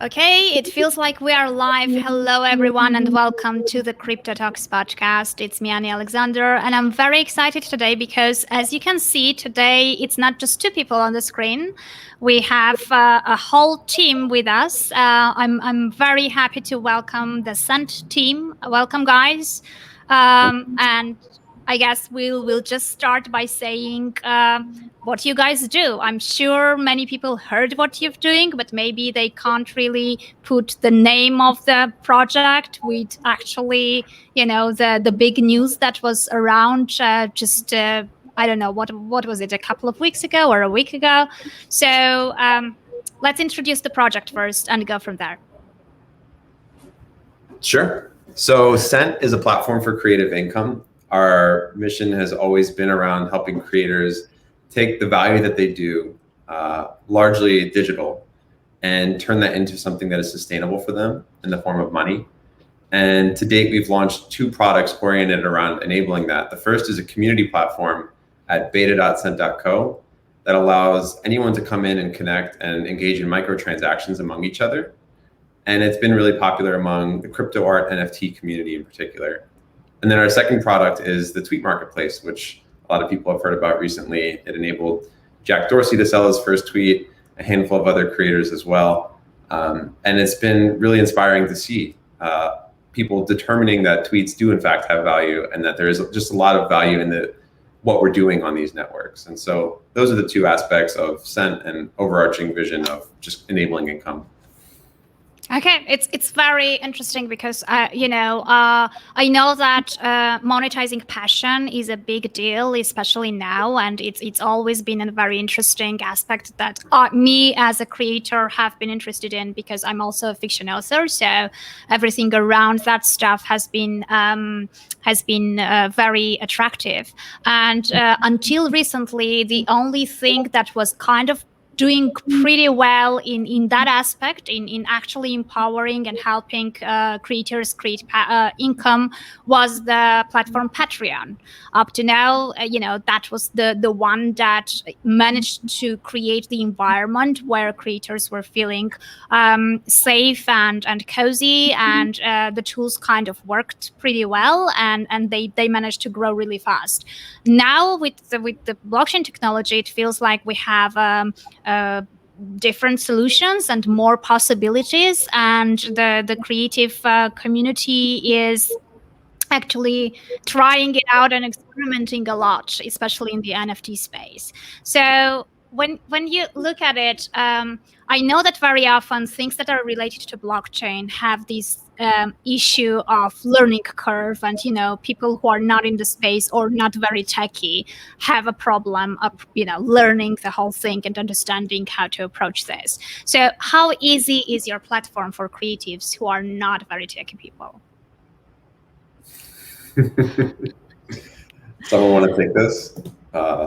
Okay, it feels like we are live. Hello, everyone, and welcome to the Crypto Talks podcast. It's me, Annie Alexander, and I'm very excited today because, as you can see, today it's not just two people on the screen. We have a whole team with us. I'm very happy to welcome the Scent team. Welcome, guys. And I guess we'll just start by saying what you guys do. I'm sure many people heard what you're doing, but maybe they can't really put the name of the project with actually, the big news that was around I don't know, what was it, a couple of weeks ago or a week ago? So let's introduce the project first and go from there. Sure. So Scent is a platform for creative income. Our mission has always been around helping creators take the value that they do, largely digital, and turn that into something that is sustainable for them in the form of money. And to date, we've launched two products oriented around enabling that. The first is a community platform at beta.scent.co that allows anyone to come in and connect and engage in microtransactions among each other. And it's been really popular among the crypto art NFT community in particular. And then our second product is the tweet marketplace, which a lot of people have heard about recently. It enabled Jack Dorsey to sell his first tweet, a handful of other creators as well. And it's been really inspiring to see people determining that tweets do in fact have value and that there is just a lot of value in what we're doing on these networks. And so those are the two aspects of Scent and overarching vision of just enabling income. Okay, it's very interesting because I know that monetizing passion is a big deal, especially now, and it's always been a very interesting aspect that me as a creator have been interested in because I'm also a fiction author, so everything around that stuff has been very attractive. And until recently, the only thing that was kind of doing pretty well in that aspect, in actually empowering and helping creators create income was the platform Patreon. Up to now, that was the one that managed to create the environment where creators were feeling safe and cozy, and the tools kind of worked pretty well, and they managed to grow really fast. Now with the blockchain technology, it feels like we have different solutions and more possibilities, and the creative community is actually trying it out and experimenting a lot, especially in the NFT space. So when you look at it, I know that very often things that are related to blockchain have this issue of learning curve, and people who are not in the space or not very techy have a problem of learning the whole thing and understanding how to approach this. So how easy is your platform for creatives who are not very techy people? Someone want to take this?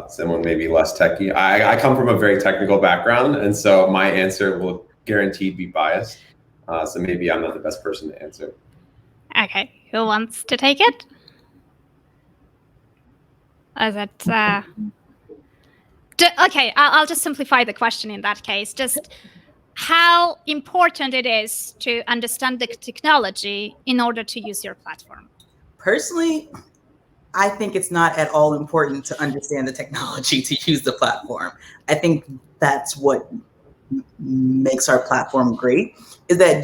Someone maybe less techy. I come from a very technical background, and so my answer will guaranteed be biased. So maybe I'm not the best person to answer. Okay, who wants to take it? Okay, I'll just simplify the question in that case. Just how important it is to understand the technology in order to use your platform. Personally, I think it's not at all important to understand the technology to use the platform. I think that's what makes our platform great. Is that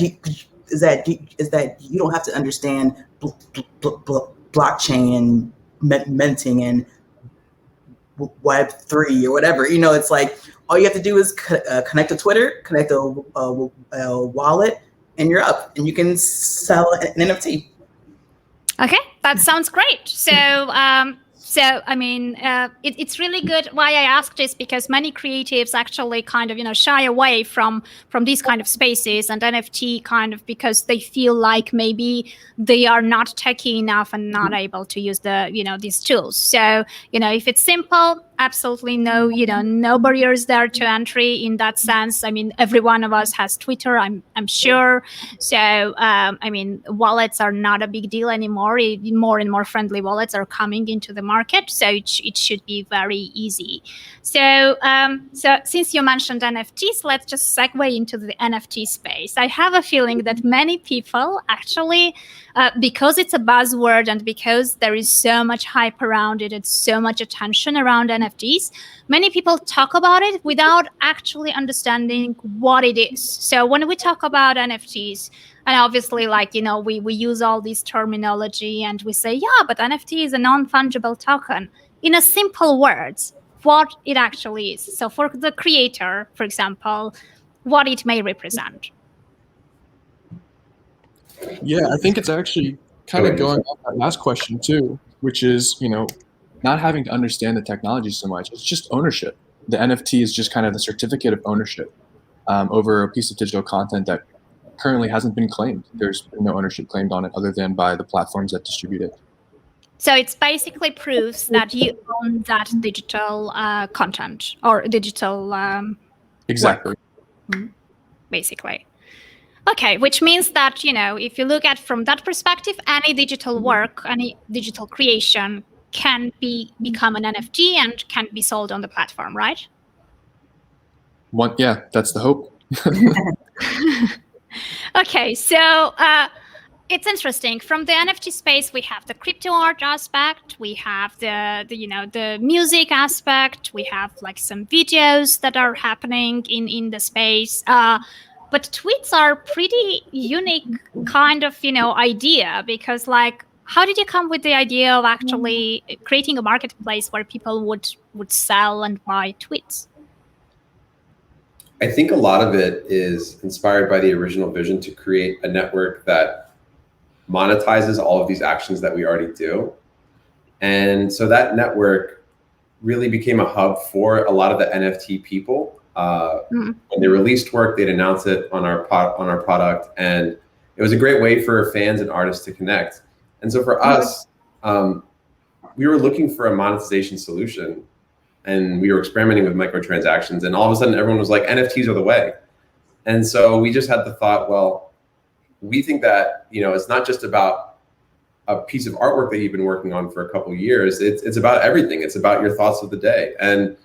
you don't have to understand blockchain and minting and Web3 or whatever. It's like all you have to do is connect to Twitter, connect a wallet, and you're up, and you can sell an NFT. Okay, that sounds great. So I mean, it's really good. Why I asked this because many creatives actually kind of shy away from these kind of spaces and NFT kind of because they feel like maybe they are not techy enough and not able to use these tools. So if it's simple, absolutely no barriers there to entry in that sense. I mean, every one of us has Twitter, I'm sure. So I mean, wallets are not a big deal anymore. More and more friendly wallets are coming into the market, so it should be very easy. So since you mentioned NFTs, let's just segue into the NFT space. I have a feeling that many people actually, because it's a buzzword and because there is so much hype around it and so much attention around NFTs, many people talk about it without actually understanding what it is. So when we talk about NFTs, and obviously, we use all this terminology and we say, yeah, but NFT is a non-fungible token. In a simple words, what it actually is. So for the creator, for example, what it may represent. Yeah, I think it's actually kind of going off that last question too, which is, not having to understand the technology so much. It's just ownership. The NFT is just kind of the certificate of ownership over a piece of digital content that currently hasn't been claimed. There's no ownership claimed on it other than by the platforms that distribute it. So it's basically proves that you own that digital content or digital Exactly. work, basically. Okay, which means that, if you look at from that perspective, any digital work, any digital creation can become an NFT and can be sold on the platform, right? Yeah, that's the hope. Okay, so it's interesting. From the NFT space, we have the crypto art aspect, we have the music aspect, we have like some videos that are happening in the space. But tweets are pretty unique kind of idea, because how did you come with the idea of actually creating a marketplace where people would sell and buy tweets? I think a lot of it is inspired by the original vision to create a network that monetizes all of these actions that we already do. And so that network really became a hub for a lot of the NFT people. When they released work, they'd announce it on our product, and it was a great way for fans and artists to connect. And so for us, we were looking for a monetization solution, and we were experimenting with microtransactions, and all of a sudden everyone was like, NFTs are the way. And so we just had the thought, well, we think that it's not just about a piece of artwork that you've been working on for a couple of years. It's about everything. It's about your thoughts of the day. And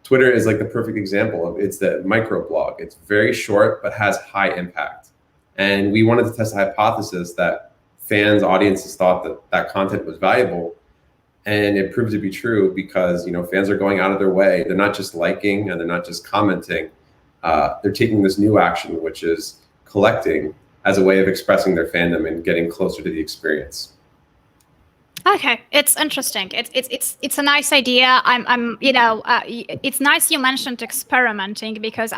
Twitter is like the perfect example of it's the microblog. It's very short but has high impact. And we wanted to test the hypothesis that audiences thought that content was valuable. And it proved to be true because fans are going out of their way. They're not just liking and they're not just commenting. They're taking this new action, which is collecting, as a way of expressing their fandom and getting closer to the experience. Okay, it's interesting. It's a nice idea. It's nice you mentioned experimenting, because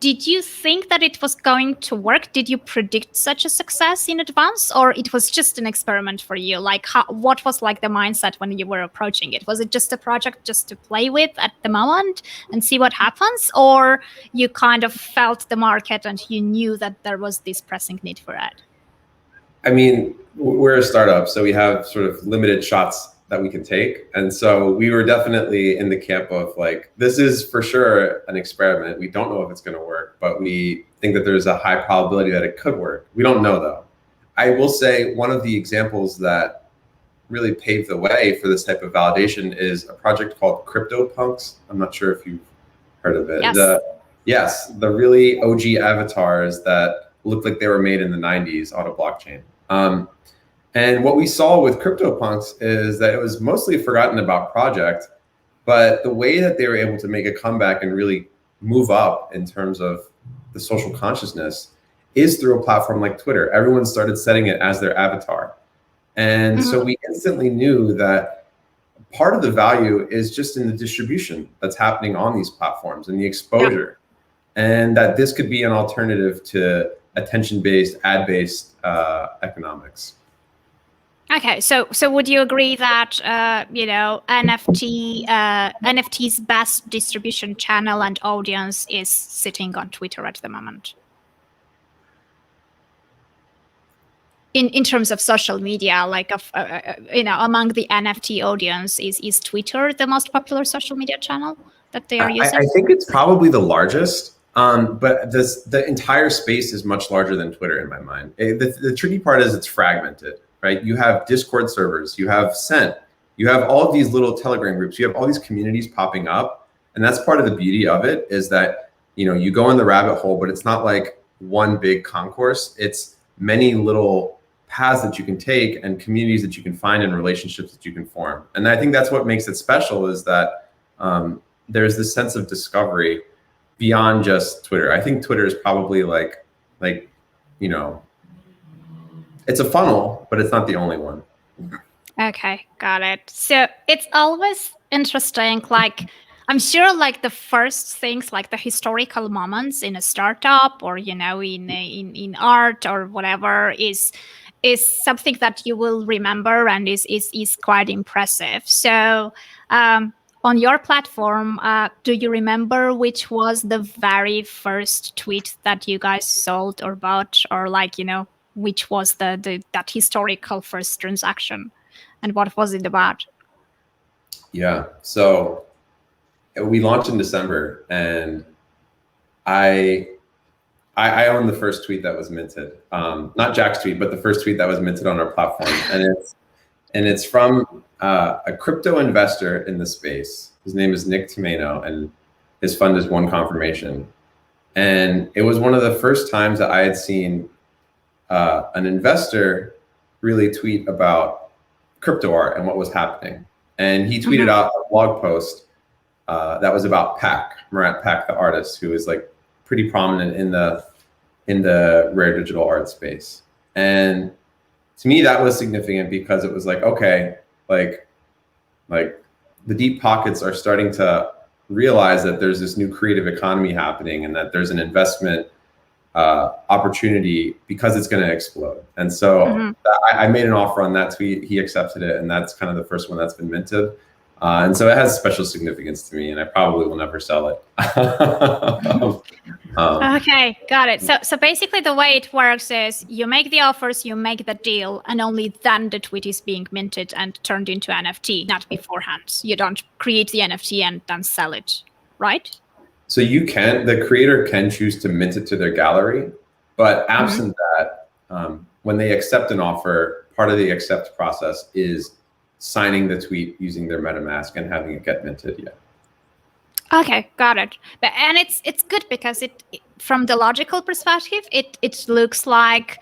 did you think that it was going to work? Did you predict such a success in advance, or it was just an experiment for you? What was the mindset when you were approaching it? Was it just a project just to play with at the moment and see what happens, or you kind of felt the market and you knew that there was this pressing need for it? I mean, we're a startup, so we have sort of limited shots that we can take. And so we were definitely in the camp of this is for sure an experiment. We don't know if it's going to work, but we think that there's a high probability that it could work. We don't know, though. I will say one of the examples that really paved the way for this type of validation is a project called CryptoPunks. I'm not sure if you've heard of it. Yes. The really OG avatars that looked like they were made in the 90s on a blockchain. And what we saw with CryptoPunks is that it was mostly a forgotten about project, but the way that they were able to make a comeback and really move up in terms of the social consciousness is through a platform like Twitter. Everyone started setting it as their avatar. And so we instantly knew that part of the value is just in the distribution that's happening on these platforms and the exposure, and that this could be an alternative to attention-based, ad-based economics. Okay, so would you agree that NFT's best distribution channel and audience is sitting on Twitter at the moment? in terms of social media, like among the NFT audience, is Twitter the most popular social media channel that they are using? I think it's probably the largest, but the entire space is much larger than Twitter in my mind. The tricky part is it's fragmented, right? You have Discord servers, you have Sent, you have all of these little Telegram groups, you have all these communities popping up, and that's part of the beauty of it, is that you go in the rabbit hole, but it's not like one big concourse. It's many little paths that you can take and communities that you can find and relationships that you can form. And I think that's what makes it special, is that there's this sense of discovery beyond just Twitter. I think Twitter is probably like it's a funnel, but it's not the only one. Okay, got it. So it's always interesting, like I'm sure like the first things, like the historical moments in a startup or in art or whatever is something that you will remember and is quite impressive. So on your platform, do you remember which was the very first tweet that you guys sold or bought, or which was that historical first transaction, and what was it about? Yeah, so we launched in December, and I own the first tweet that was minted. Not Jack's tweet, but the first tweet that was minted on our platform, and it's from a crypto investor in the space. His name is Nick Tomeno, and his fund is One Confirmation. And it was one of the first times that I had seen an investor really tweet about crypto art and what was happening. And he tweeted out a blog post that was about Pak, Murat Pak, the artist, who is like pretty prominent in the rare digital art space. And to me, that was significant because it was like, okay, like the deep pockets are starting to realize that there's this new creative economy happening and that there's an investment opportunity because it's going to explode. And so I made an offer on that tweet. He accepted it, and that's kind of the first one that's been minted. And so it has special significance to me, and I probably will never sell it. Okay, got it. So basically the way it works is you make the offers, you make the deal, and only then the tweet is being minted and turned into NFT, not beforehand. You don't create the NFT and then sell it, right? So the creator can choose to mint it to their gallery, but absent that, when they accept an offer, part of the accept process is signing the tweet using their MetaMask and having it get minted. Yeah. Okay, got it. And it's good because it from the logical perspective, it looks like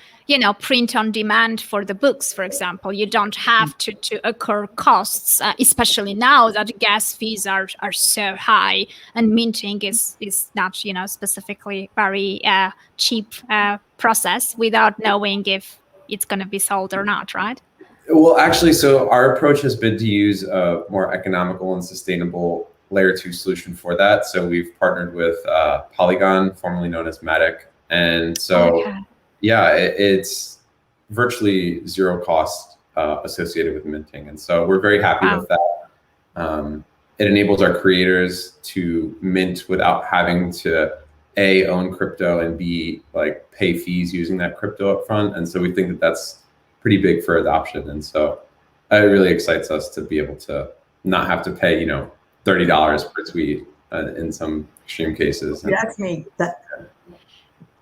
print on demand for the books, for example. You don't have to incur costs, especially now that gas fees are so high and minting is not specifically very cheap process without knowing if it's going to be sold or not, right? Well, actually, so our approach has been to use a more economical and sustainable layer 2 solution for that. So we've partnered with Polygon, formerly known as Matic. And so, it's virtually zero cost associated with minting. And so we're very happy with that. It enables our creators to mint without having to A, own crypto, and B, pay fees using that crypto up front. And so we think that that's pretty big for adoption. And so it really excites us to be able to not have to pay, $30 per tweet in some extreme cases. That's me.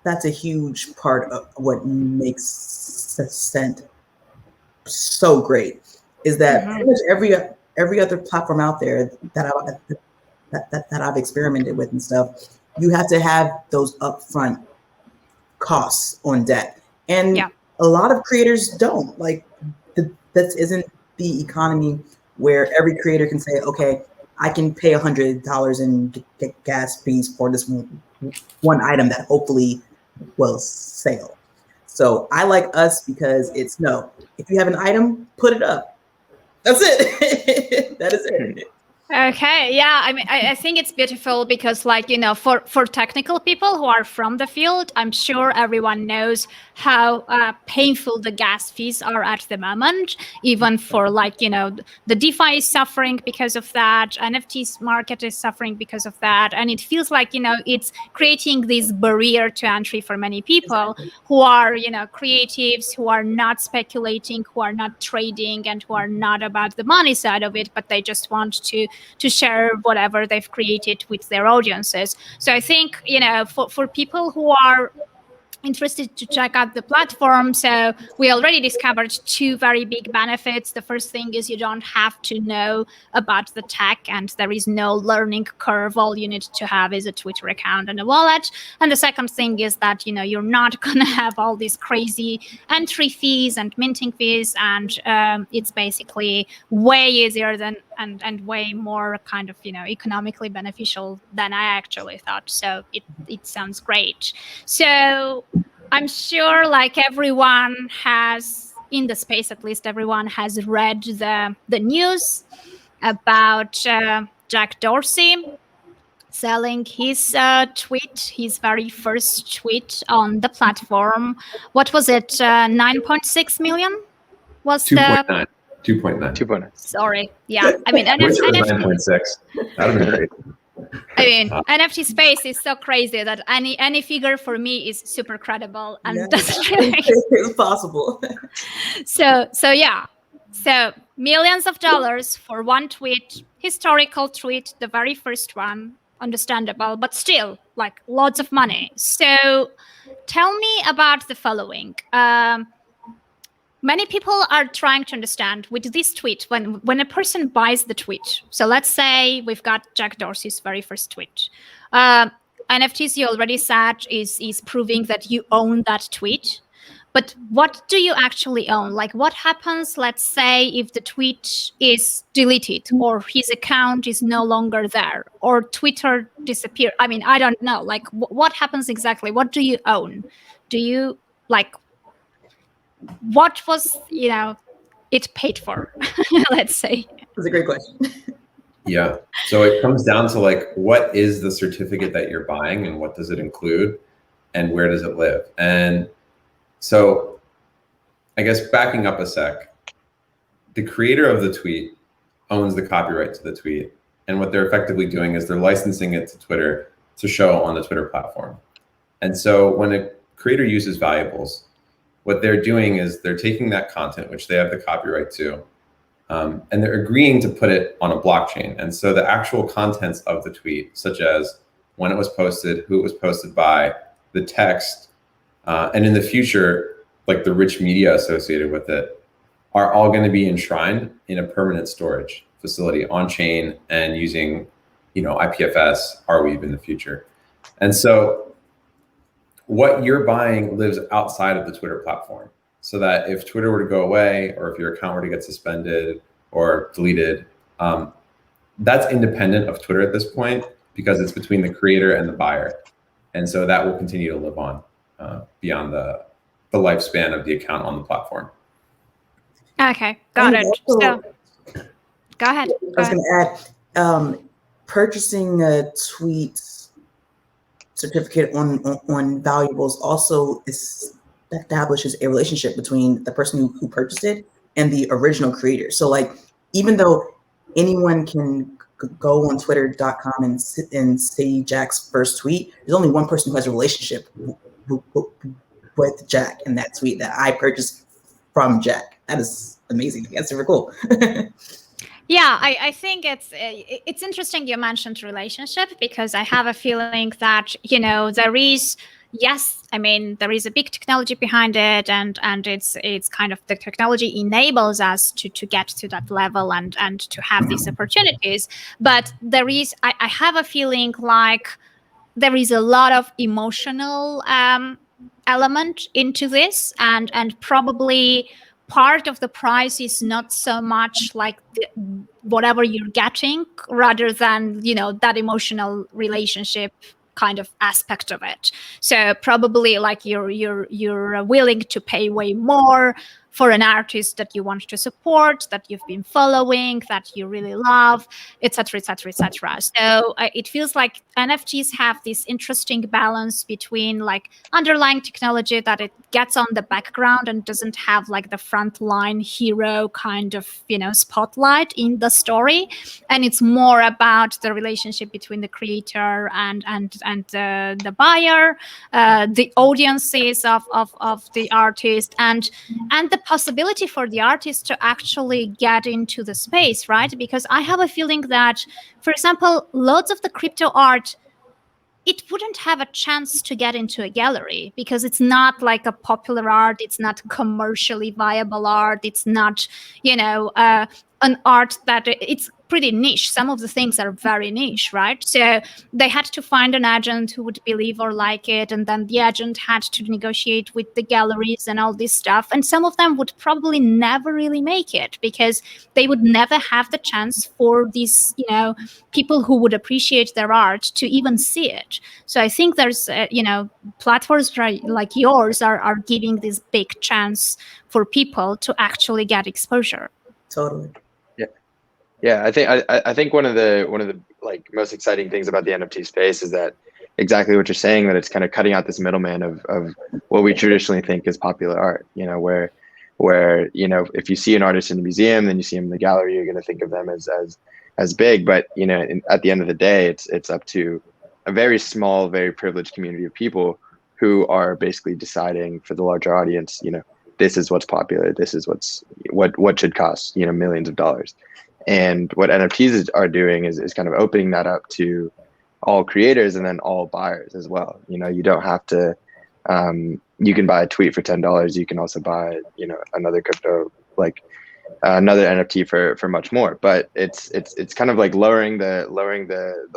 That's a huge part of what makes Sent so great, is that pretty much every other platform out there that I've experimented with and stuff, you have to have those upfront costs on deck. And a lot of creators don't. That isn't the economy where every creator can say, okay, I can pay $100 in gas fees for this one item that hopefully will sell. So I like us because it's if you have an item, put it up. That's it. That is it. Okay, yeah. I mean, I think it's beautiful because, like, for technical people who are from the field, I'm sure everyone knows how painful the gas fees are at the moment. Even for, like, the DeFi is suffering because of that. NFTs market is suffering because of that, and it feels like it's creating this barrier to entry for many people who are creatives, who are not speculating, who are not trading, and who are not about the money side of it, but they just want to share whatever they've created with their audiences. So I think, for people who are interested to check out the platform. So we already discovered two very big benefits. The first thing is you don't have to know about the tech, and there is no learning curve. All you need to have is a Twitter account and a wallet. And the second thing is that you're not going to have all these crazy entry fees and minting fees, and it's basically way easier and way more kind of economically beneficial than I actually thought. So it sounds great. So I'm sure, like, everyone has, in the space at least, everyone has read the news about Jack Dorsey selling his tweet, his very first tweet on the platform. What was it? 9.6 million was 2.9. 2.9. 2.9. Sorry. Yeah. I mean, Wish it was 9.6. That would have been great. I mean, NFT space is so crazy that any figure for me is super credible and doesn't really it's possible. So yeah. So millions of dollars for one tweet, historical tweet, the very first one, understandable, but still, like, lots of money. So tell me about the following. Many people are trying to understand with this tweet, when a person buys the tweet. So let's say we've got Jack Dorsey's very first tweet. NFTs, you already said, is proving that you own that tweet. But what do you actually own? Like, what happens, let's say, if the tweet is deleted or his account is no longer there or Twitter disappears? I mean, I don't know. Like, what happens exactly? What do you own? Do you, like, what was it paid for? Let's say. That's a great question. Yeah. So it comes down to, like, what is the certificate that you're buying and what does it include and where does it live? And so I guess backing up a sec, the creator of the tweet owns the copyright to the tweet. And what they're effectively doing is they're licensing it to Twitter to show on the Twitter platform. And so when a creator uses valuables, what they're doing is they're taking that content, which they have the copyright to, and they're agreeing to put it on a blockchain. And so the actual contents of the tweet, such as when it was posted, who it was posted by, the text, and in the future, like the rich media associated with it, are all going to be enshrined in a permanent storage facility on chain and using, IPFS, Arweave in the future. And so what you're buying lives outside of the Twitter platform, so that if Twitter were to go away, or if your account were to get suspended or deleted, that's independent of Twitter at this point, because it's between the creator and the buyer. And so that will continue to live on beyond the lifespan of the account on the platform. Okay, got it. So, go ahead. I was going to add, purchasing a tweet certificate on valuables also establishes a relationship between the person who purchased it and the original creator. So, like, even though anyone can go on twitter.com and say Jack's first tweet, there's only one person who has a relationship with Jack in that tweet that I purchased from Jack. That is amazing. That's super cool. Yeah, I think it's interesting you mentioned relationship, because I have a feeling that there is, yes, I mean, there is a big technology behind it, and it's kind of, the technology enables us to get to that level and to have these opportunities. But there is, I have a feeling like there is a lot of emotional element into this, and probably part of the price is not so much like whatever you're getting, rather than that emotional relationship kind of aspect of it. So probably, like, you're willing to pay way more for an artist that you want to support, that you've been following, that you really love, etc., etc., etc. So it feels like NFTs have this interesting balance between like underlying technology that it gets on the background and doesn't have like the frontline hero kind of, you know, spotlight in the story, and it's more about the relationship between the creator and the buyer, the audiences of the artist, and the possibility for the artist to actually get into the space, right? Because I have a feeling that, for example, lots of the crypto art, it wouldn't have a chance to get into a gallery because it's not like a popular art. It's not commercially viable art. It's not, you know, an art that it's pretty niche. Some of the things are very niche, right? So they had to find an agent who would believe or like it. And then the agent had to negotiate with the galleries and all this stuff. And some of them would probably never really make it because they would never have the chance for these, you know, people who would appreciate their art to even see it. So I think there's, you know, platforms like yours are giving this big chance for people to actually get exposure. Totally. Yeah, I think one of the like most exciting things about the NFT space is that exactly what you're saying, that it's kind of cutting out this middleman of what we traditionally think is popular art. You know, where you know, if you see an artist in the museum, then you see him in the gallery, you're going to think of them as big. But you know, at the end of the day, it's up to a very small, very privileged community of people who are basically deciding for the larger audience. You know, this is what's popular. This is what should cost, you know, millions of dollars. And what NFTs are doing is kind of opening that up to all creators and then all buyers as well. You know, you don't have to, you can buy a tweet for $10. You can also buy, you know, another crypto, like another NFT for much more. But it's kind of like lowering the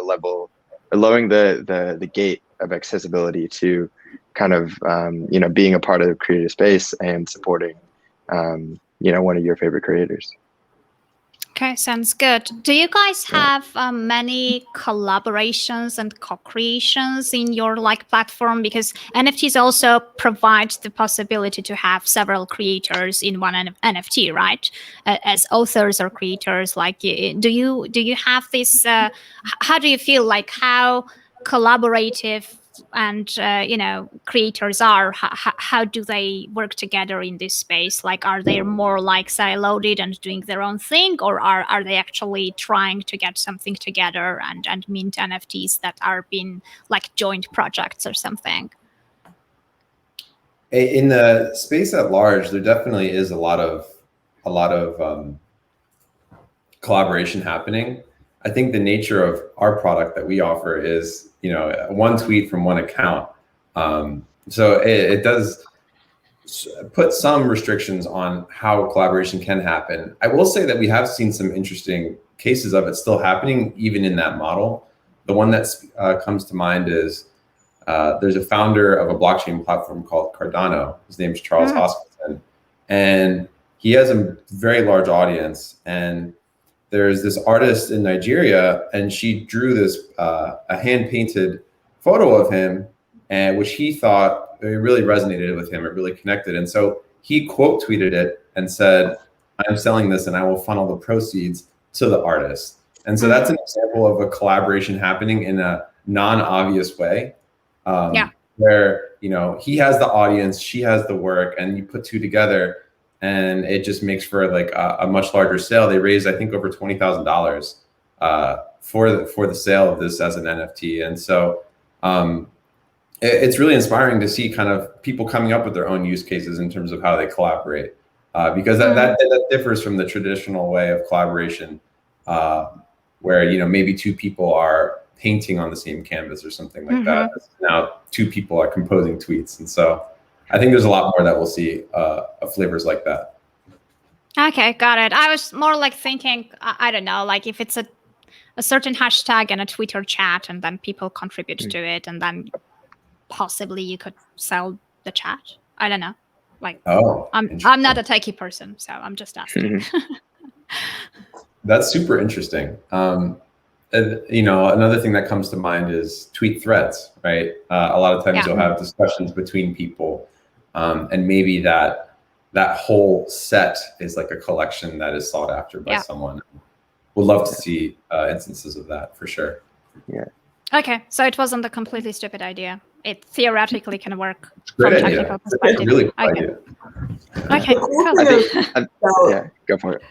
level, or lowering the gate of accessibility to kind of, you know, being a part of the creative space and supporting, you know, one of your favorite creators. Okay, sounds good. Do you guys have many collaborations and co-creations in your like platform? Because NFTs also provide the possibility to have several creators in one NFT, right? As authors or creators, like do you have this? How do you feel like how collaborative and you know, creators are? How do they work together in this space? Like, are they more like siloed and doing their own thing, or are they actually trying to get something together and mint NFTs that are being like joint projects or something? In the space at large, there definitely is a lot of collaboration happening. I think the nature of our product that we offer is, you know, one tweet from one account. So it does put some restrictions on how collaboration can happen. I will say that we have seen some interesting cases of it still happening, even in that model. The one that comes to mind is there's a founder of a blockchain platform called Cardano. His name is Charles Hoskinson, and he has a very large audience. And there's this artist in Nigeria, and she drew this a hand-painted photo of him, and which he thought it really resonated with him. It really connected, and so he quote tweeted it and said, "I'm selling this, and I will funnel the proceeds to the artist." And so that's an example of a collaboration happening in a non-obvious way, where, you know, he has the audience, she has the work, and you put two together. And it just makes for like a much larger sale. They raised, I think, over $20,000 for the sale of this as an NFT. And so it's really inspiring to see kind of people coming up with their own use cases in terms of how they collaborate, because that differs from the traditional way of collaboration, where, you know, maybe two people are painting on the same canvas or something like that. Now two people are composing tweets, and so I think there's a lot more that we'll see of flavors like that. Okay, got it. I was more like thinking, I don't know, like if it's a certain hashtag in a Twitter chat and then people contribute to it, and then possibly you could sell the chat. I don't know. Like, I'm not a techie person, so I'm just asking. That's super interesting. You know, another thing that comes to mind is tweet threads, right? A lot of times you'll have discussions between people, and maybe that that whole set is like a collection that is sought after by someone. Would love to see instances of that for sure. Yeah. Okay, so it wasn't a completely stupid idea. It theoretically can work Great from idea. technical perspective. It's a really cool Okay. idea. Okay, cool. Yeah, go for it.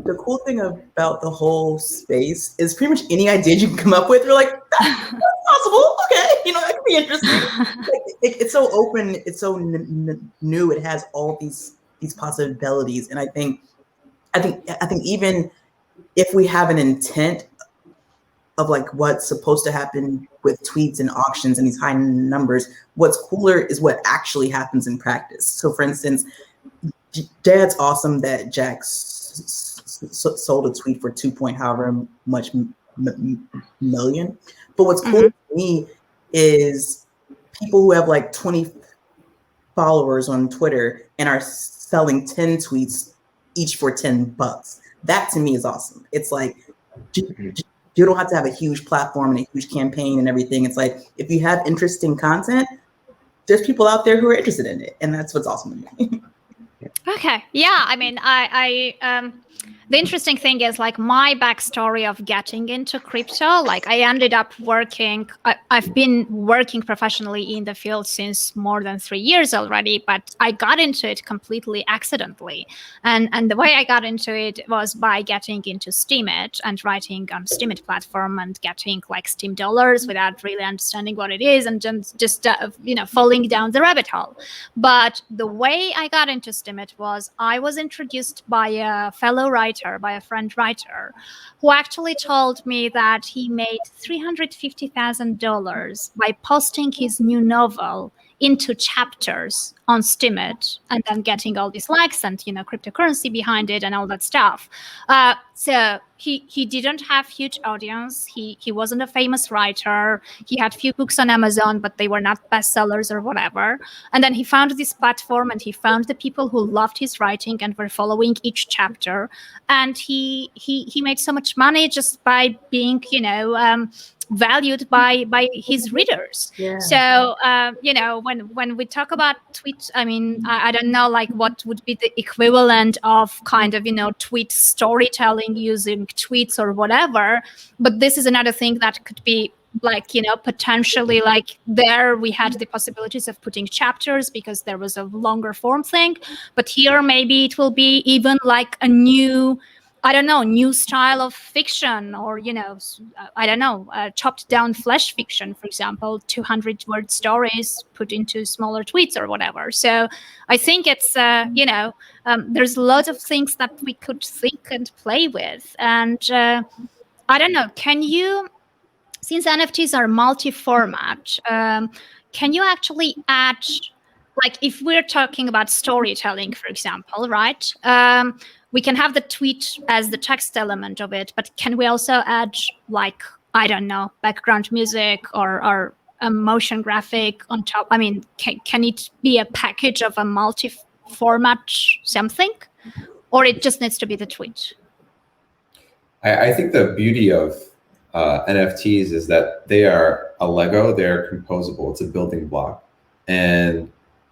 The cool thing about the whole space is pretty much any idea you can come up with, you're like, that's possible. Okay, that could be interesting. It's so open. It's so new. It has all these possibilities, and I think even if we have an intent of like what's supposed to happen with tweets and auctions and these high numbers, what's cooler is what actually happens in practice. So, for instance, Dad's awesome that Jack sold a tweet for 2 point however much million. But what's cool to me is people who have like 20 followers on Twitter and are selling 10 tweets each for $10. That to me is awesome. It's like you don't have to have a huge platform and a huge campaign and everything. It's like if you have interesting content, there's people out there who are interested in it, and that's what's awesome to me. Okay. Yeah. I mean, the interesting thing is like my backstory of getting into crypto. Like I ended up I've been working professionally in the field since more than 3 years already, but I got into it completely accidentally. And the way I got into it was by getting into Steemit and writing on Steemit platform and getting like Steam dollars without really understanding what it is and just falling down the rabbit hole. But the way I got into Steemit was I was introduced by a fellow writer, by a friend writer, who actually told me that he made $350,000 by posting his new novel into chapters on Steemit and then getting all these likes and cryptocurrency behind it and all that stuff. So he didn't have huge audience. He wasn't a famous writer. He had few books on Amazon, but they were not bestsellers or whatever. And then he found this platform and he found the people who loved his writing and were following each chapter. And he made so much money just by being valued by his readers. Yeah. So when we talk about tweets, I mean, I don't know like what would be the equivalent of kind of tweet storytelling using tweets or whatever, but this is another thing that could be like potentially like there we had the possibilities of putting chapters because there was a longer form thing, but here maybe it will be even like a new style of fiction, or chopped down flash fiction, for example, 200-word stories put into smaller tweets or whatever. So I think it's there's lots of things that we could think and play with. And I don't know, can you, since NFTs are multi-format, can you actually add, like if we're talking about storytelling, for example, right? We can have the tweet as the text element of it, but can we also add like, I don't know, background music or a motion graphic on top? I mean, can it be a package of a multi-format something, or it just needs to be the tweet? I think the beauty of NFTs is that they are a Lego, they're composable, it's a building block. And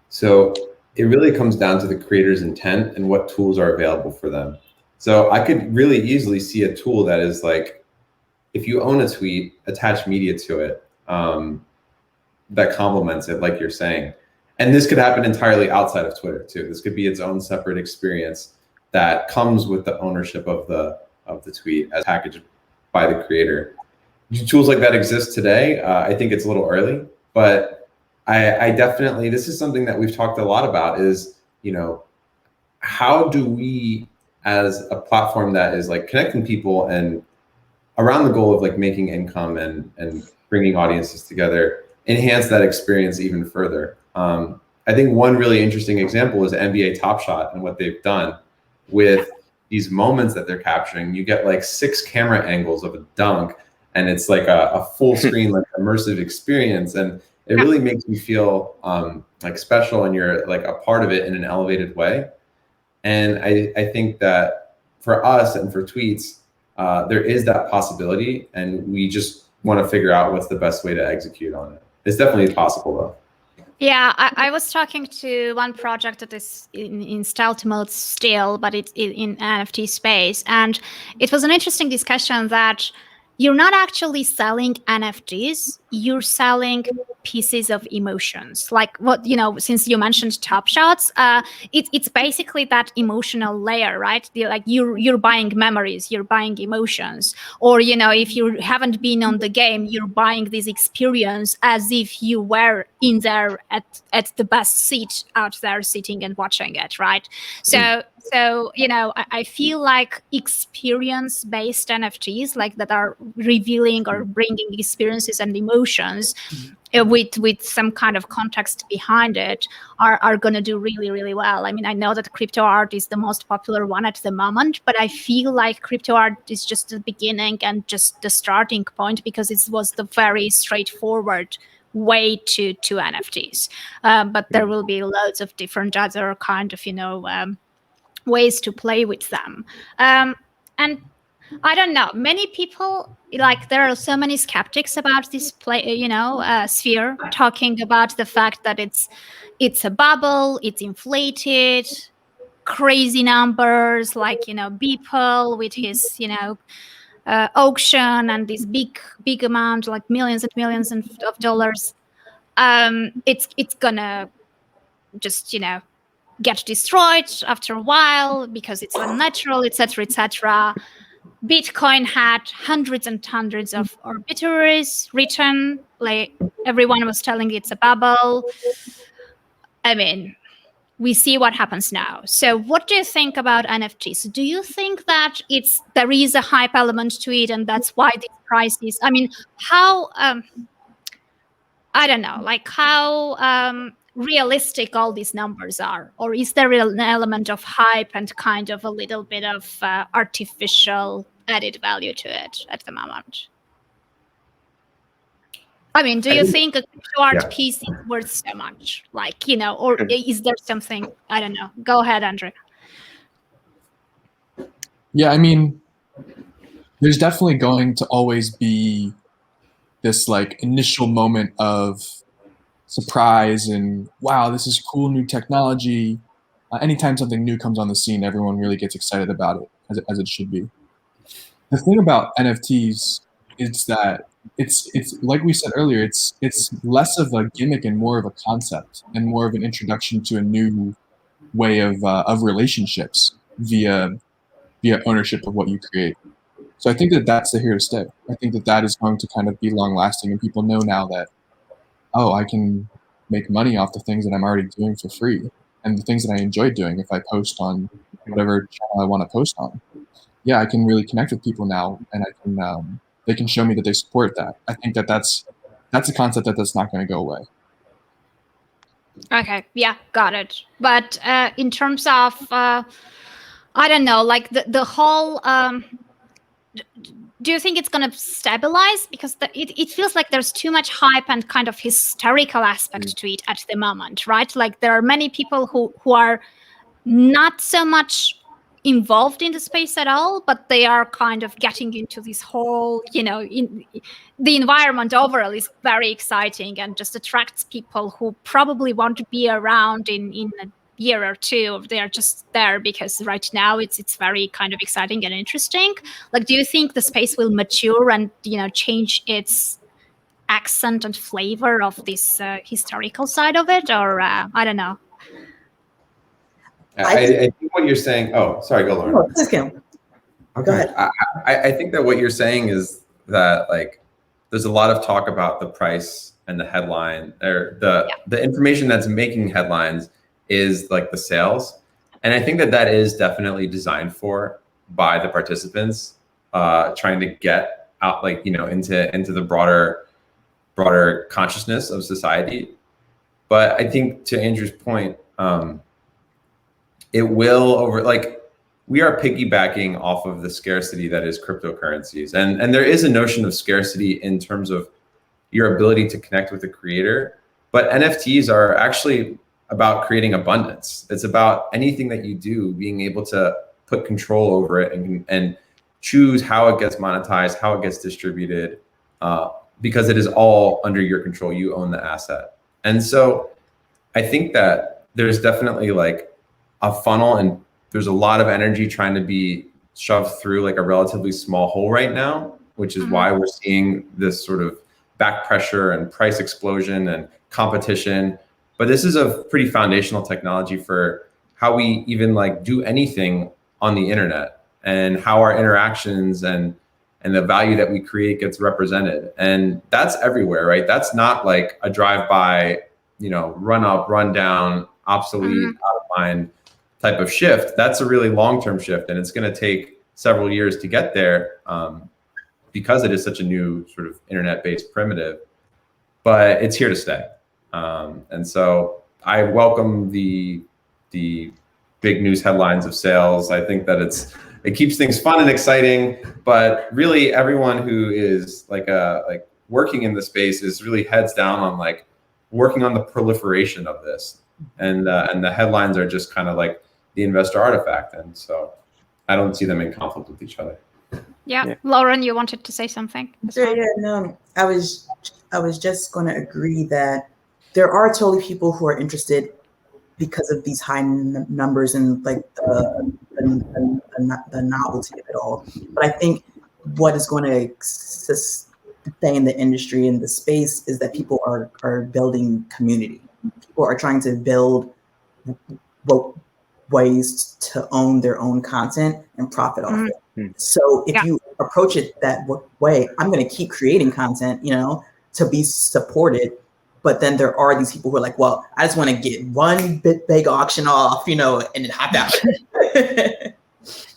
so it really comes down to the creator's intent and what tools are available for them. So I could really easily see a tool that is like, if you own a tweet, attach media to it that complements it, like you're saying. And this could happen entirely outside of Twitter too. This could be its own separate experience that comes with the ownership of the tweet as packaged by the creator. Do tools like that exist today? I think it's a little early, but I definitely, this is something that we've talked a lot about is, how do we as a platform that is like connecting people and around the goal of like making income and bringing audiences together, enhance that experience even further. I think one really interesting example is NBA Top Shot and what they've done with these moments that they're capturing. You get like 6 camera angles of a dunk, and it's like a full screen, like immersive experience. And it really makes you feel like special, and you're like a part of it in an elevated way. And I think that for us and for tweets, there is that possibility, and we just want to figure out what's the best way to execute on it. It's definitely possible though. Yeah, I was talking to one project that is in stealth mode still, but it's in NFT space. And it was an interesting discussion that you're not actually selling NFTs, you're selling pieces of emotions. Like what, since you mentioned Top Shots, it's basically that emotional layer, right? Like you're buying memories, you're buying emotions. Or, if you haven't been on the game, you're buying this experience as if you were in there at the best seat out there sitting and watching it, right? So I feel like experience-based NFTs, like that are revealing or bringing experiences and emotions with some kind of context behind it are going to do really, really well. I mean, I know that crypto art is the most popular one at the moment, but I feel like crypto art is just the beginning and just the starting point, because it was the very straightforward way to NFTs. But there will be loads of different other kind of, ways to play with them. And I don't know. Many people, like, there are so many skeptics about this sphere, talking about the fact that it's a bubble, it's inflated, crazy numbers, like Beeple with his auction and this big amount, like millions and millions of dollars. It's gonna just get destroyed after a while because it's unnatural, etc., etc. Bitcoin had hundreds and hundreds of arbiters written. Like, everyone was telling it's a bubble. I mean, we see what happens now. So what do you think about NFTs? Do you think that there is a hype element to it, and that's why this price is? I mean, how I don't know, like how realistic all these numbers are, or is there an element of hype and kind of a little bit of artificial added value to it at the moment? I mean, do you think a crypto art piece is worth so much? Like, or is there something, I don't know. Go ahead, Andrew. Yeah, I mean, there's definitely going to always be this like initial moment of surprise and wow, this is cool new technology. Anytime something new comes on the scene, everyone really gets excited about it, as it should be. The thing about NFTs is that it's like we said earlier, it's less of a gimmick and more of a concept and more of an introduction to a new way of relationships via ownership of what you create. So I think that that's here to stay. I think that that is going to kind of be long lasting, and people know now that, oh, I can make money off the things that I'm already doing for free and the things that I enjoy doing if I post on whatever channel I want to post on. Yeah, I can really connect with people now, and I can they can show me that they support that. I think that that's a concept that's not going to go away. Okay, yeah, got it. But in terms of I don't know, like the whole do you think it's going to stabilize? Because it feels like there's too much hype and kind of hysterical aspect to it at the moment, right? Like, there are many people who are not so much involved in the space at all, but they are kind of getting into this whole, the environment overall is very exciting and just attracts people who probably want to be around in a year or two. They're just there because right now it's very kind of exciting and interesting. Like, do you think the space will mature and change its accent and flavor of this historical side of it, or I don't know? I think what you're saying. Oh, sorry, go, Lauren. No, please, Kim. Okay. Go ahead. I think that what you're saying is that, like, there's a lot of talk about the price and the headline, or the information that's making headlines is like the sales, and I think that is definitely designed for by the participants, trying to get out, like, into the broader consciousness of society. But I think, to Andrew's point, it will we are piggybacking off of the scarcity that is cryptocurrencies. And there is a notion of scarcity in terms of your ability to connect with the creator. But NFTs are actually about creating abundance. It's about anything that you do, being able to put control over it and choose how it gets monetized, how it gets distributed, because it is all under your control. You own the asset. And so I think that there's definitely like a funnel, and there's a lot of energy trying to be shoved through like a relatively small hole right now, which is why we're seeing this sort of back pressure and price explosion and competition. But this is a pretty foundational technology for how we even like do anything on the internet, and how our interactions and the value that we create gets represented. And that's everywhere, right? That's not like a drive-by, run up, run down, obsolete, out of mind type of shift. That's a really long-term shift, and it's going to take several years to get there, because it is such a new sort of internet-based primitive. But it's here to stay, and so I welcome the big news headlines of sales. I think that it keeps things fun and exciting, but really everyone who is like working in the space is really heads down on like working on the proliferation of this, and the headlines are just kind of like the investor artifact, and so I don't see them in conflict with each other. Yeah. Lauren, you wanted to say something? No, I was just going to agree that there are totally people who are interested because of these high numbers and like the novelty of it all. But I think what is going to sustain the industry and the space is that people are building community. People are trying to build ways to own their own content and profit off it. So if you approach it that way, I'm going to keep creating content, to be supported. But then there are these people who are like, well, I just want to get one big auction off, and then hop out.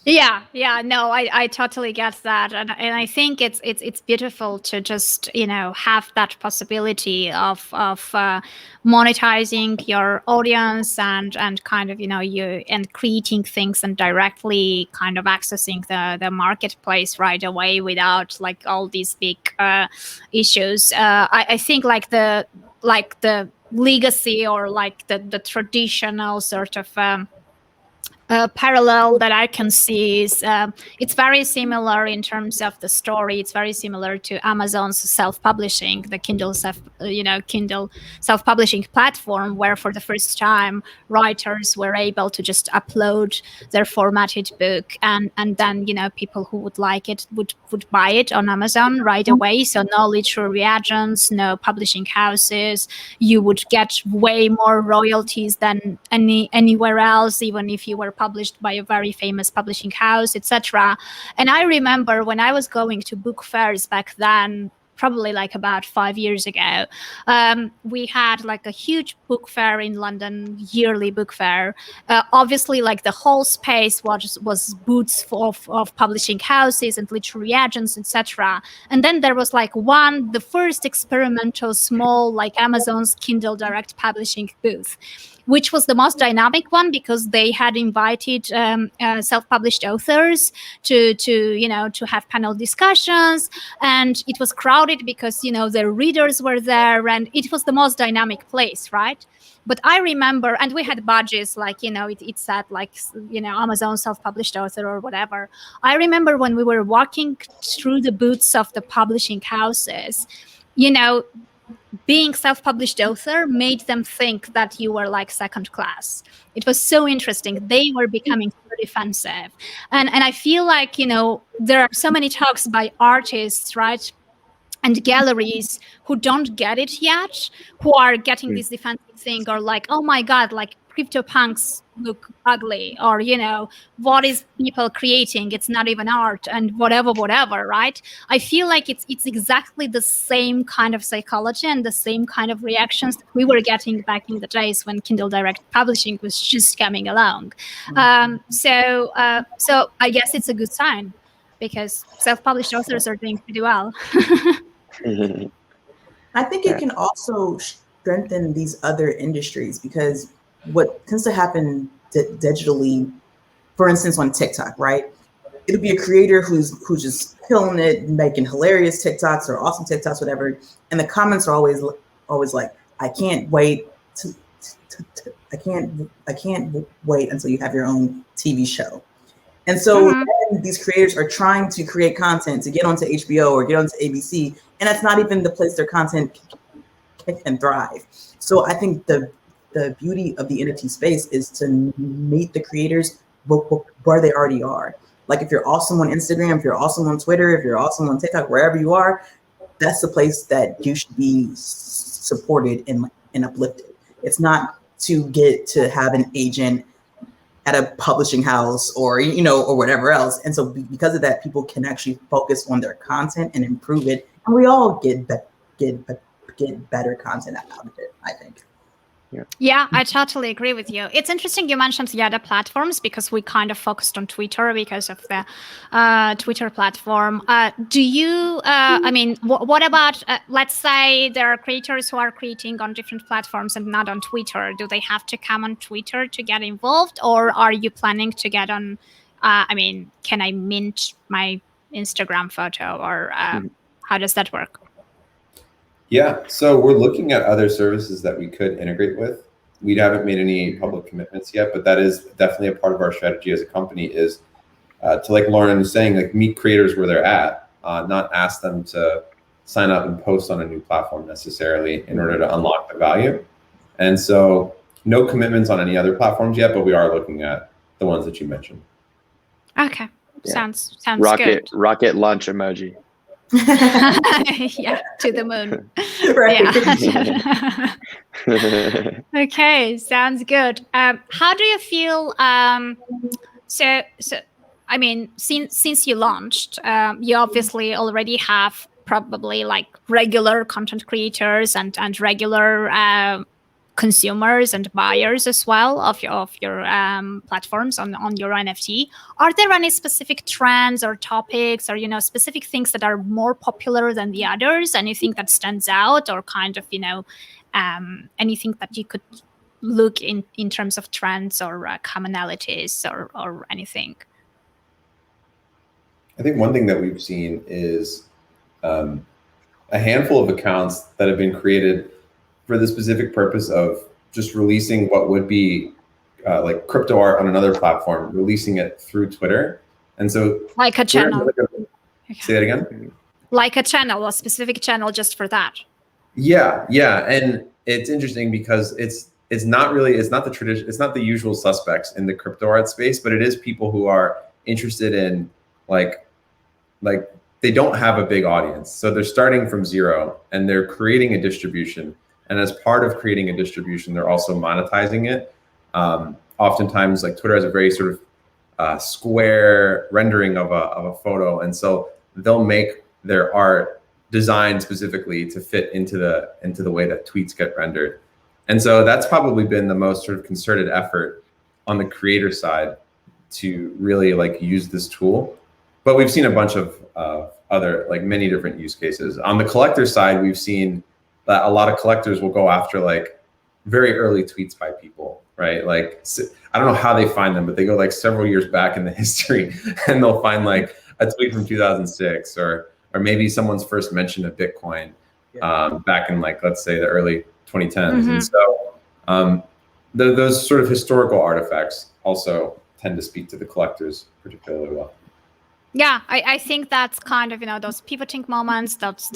Yeah, no, I totally get that, and I think it's beautiful to just have that possibility of monetizing your audience and kind of you and creating things and directly kind of accessing the marketplace right away without like all these big issues. I think like the legacy or like the traditional sort of parallel that I can see is it's very similar in terms of the story. It's very similar to Amazon's self-publishing, the Kindle self-publishing platform, where for the first time writers were able to just upload their formatted book, and then people who would like it would buy it on Amazon right away. So no literary agents, no publishing houses. You would get way more royalties than anywhere else, even if you were published by a very famous publishing house, etc. And I remember when I was going to book fairs back then, probably like about 5 years ago, we had like a huge book fair in London, yearly book fair. Obviously, like the whole space was booths of publishing houses and literary agents, etc. And then there was like the first experimental small like Amazon's Kindle Direct Publishing booth, which was the most dynamic one because they had invited self-published authors to have panel discussions, and it was crowded because their readers were there, and it was the most dynamic place, right? But I remember, and we had badges like it said like Amazon self-published author or whatever. I remember when we were walking through the booths of the publishing houses, being self-published author made them think that you were like second class. It was so interesting. They were becoming so defensive. And I feel like, there are so many talks by artists, right? And galleries who don't get it yet, who are getting this defensive thing, or like, oh my God, like CryptoPunks look ugly, or what is people creating? It's not even art, and whatever, right? I feel like it's exactly the same kind of psychology and the same kind of reactions that we were getting back in the days when Kindle Direct Publishing was just coming along. So I guess it's a good sign, because self-published authors are doing pretty well. I think it can also strengthen these other industries, because what tends to happen digitally, for instance, on TikTok, right? It'll be a creator who's just killing it, making hilarious TikToks or awesome TikToks, whatever. And the comments are always like, I can't wait I can't wait until you have your own TV show. And so these creators are trying to create content to get onto HBO or get onto ABC, and that's not even the place their content can thrive. So I think the the beauty of the NFT space is to meet the creators where they already are. Like if you're awesome on Instagram, if you're awesome on Twitter, if you're awesome on TikTok, wherever you are, that's the place that you should be supported and uplifted. It's not to get to have an agent at a publishing house or or whatever else. And so because of that, people can actually focus on their content and improve it, and we all get better content out of it, I think. Yeah, I totally agree with you. It's interesting you mentioned the other platforms because we kind of focused on Twitter because of the Twitter platform. Do you, I mean, what about, let's say there are creators who are creating on different platforms and not on Twitter. Do they have to come on Twitter to get involved, or are you planning to get on, I mean, can I mint my Instagram photo, or how does that work? Yeah, so we're looking at other services that we could integrate with. We haven't made any public commitments yet, but that is definitely a part of our strategy as a company is to, like Lauren was saying, like meet creators where they're at, not ask them to sign up and post on a new platform necessarily in order to unlock the value. And so no commitments on any other platforms yet, but we are looking at the ones that you mentioned. Okay, sounds rocket, good. Rocket launch emoji. Yeah, to the moon. Yeah. Okay, sounds good. How do you feel? So I mean, since you launched, you obviously already have probably like regular content creators and regular consumers and buyers as well of your platforms on your NFT. Are there any specific trends or topics or specific things that are more popular than the others? Anything that stands out, or kind of anything that you could look in terms of trends or commonalities or anything? I think one thing that we've seen is a handful of accounts that have been created for the specific purpose of just releasing what would be like crypto art on another platform, releasing it through Twitter. And so like a channel. Say that again? Like a channel, a specific channel just for that. Yeah. And it's interesting because it's not the tradition, it's not the usual suspects in the crypto art space, but it is people who are interested in like they don't have a big audience. So they're starting from zero and they're creating a distribution. And as part of creating a distribution, they're also monetizing it. Oftentimes, like Twitter has a very sort of square rendering of a photo. And so they'll make their art designed specifically to fit into the way that tweets get rendered. And so that's probably been the most sort of concerted effort on the creator side to really like use this tool. But we've seen a bunch of other, like many different use cases. On the collector side, we've seen that a lot of collectors will go after like very early tweets by people, right? Like, I don't know how they find them, but they go like several years back in the history and they'll find like a tweet from 2006 or maybe someone's first mention of Bitcoin back in like, let's say the early 2010s. Mm-hmm. And so those sort of historical artifacts also tend to speak to the collectors particularly well. Yeah, I think that's kind of, those pivoting moments, those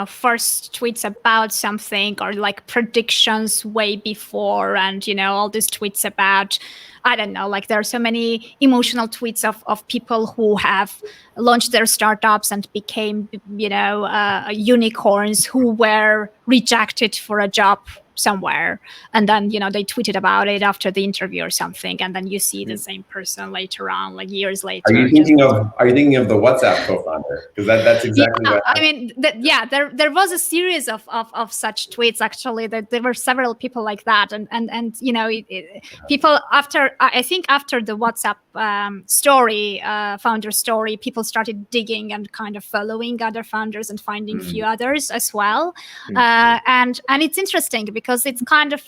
first tweets about something or like predictions way before, and, all these tweets about, I don't know, like there are so many emotional tweets of people who have launched their startups and became, unicorns who were rejected for a job somewhere, and then they tweeted about it after the interview or something, and then you see the same person later on, like years later. Are you thinking of the WhatsApp co-founder? Because that's exactly what I mean. There was a series of such tweets actually. That there were several people like that, and people after the WhatsApp story, founder story, people started digging and kind of following other founders and finding few others as well, and it's interesting because it's kind of